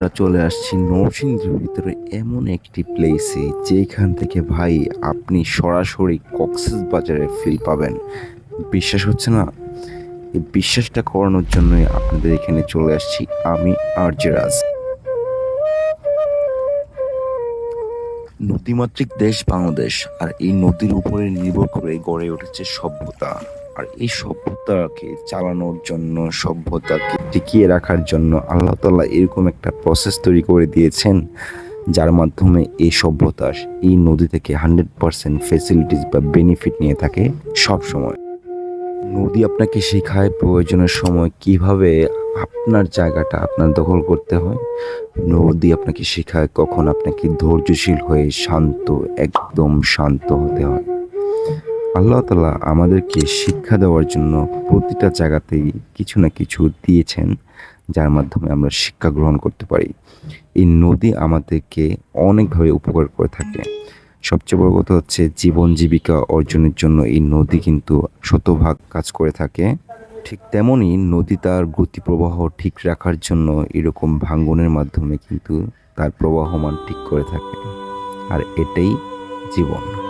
আমরা চলে আসছি নরসিংদীর ভিতরে এমন একটি প্লেসে যেখান থেকে ভাই আপনি সরাসরি কক্সবাজারের ফিল পাবেন। বিশ্বাস হচ্ছে না? এই বিশ্বাসটা করানোর জন্যই আপনাদের এখানে চলে আসছি আমি আর জেরাজ। নদীমাতৃক দেশ বাংলাদেশ, আর এই নদীর উপরে নির্ভর করে গড়ে উঠেছে সভ্যতা। আর এই সভ্যতাকে চালানোর জন্য, সভ্যতাকে টিকিয়ে রাখার জন্য আল্লাহ তাআলা এরকম একটা প্রসেস তৈরি করে দিয়েছেন, যার মাধ্যমে এই সভ্যতা এই নদী থেকে 100% ফেসিলিটিস বা বেনিফিট নিয়ে থাকে সব সময়। নদী আপনাকে শেখায় প্রয়োজনের সময় কিভাবে আপনার জায়গাটা আপনার দখল করতে হয়। নদী আপনাকে শেখায় কখন আপনাকে ধৈর্যশীল হয়ে শান্ত, একদম শান্ত হতে হয়। আল্লাহ তাআলা আমাদেরকে শিক্ষা দেওয়ার জন্য প্রতিটা জায়গাতেই কিছু না কিছু দিয়েছেন, যার মাধ্যমে আমরা শিক্ষা গ্রহণ করতে পারি। এই নদী আমাদেরকে অনেকভাবে উপকার করে থাকে। সবচেয়ে বড় কথা হচ্ছে জীবন জীবিকা অর্জনের জন্য এই নদী কিন্তু শতভাগ কাজ করে থাকে। ঠিক তেমনই নদী তার গতি প্রবাহ ঠিক রাখার জন্য এরকম ভাঙ্গনের মাধ্যমে কিন্তু তার প্রবাহমান ঠিক করে থাকে। আর এটাই জীবন।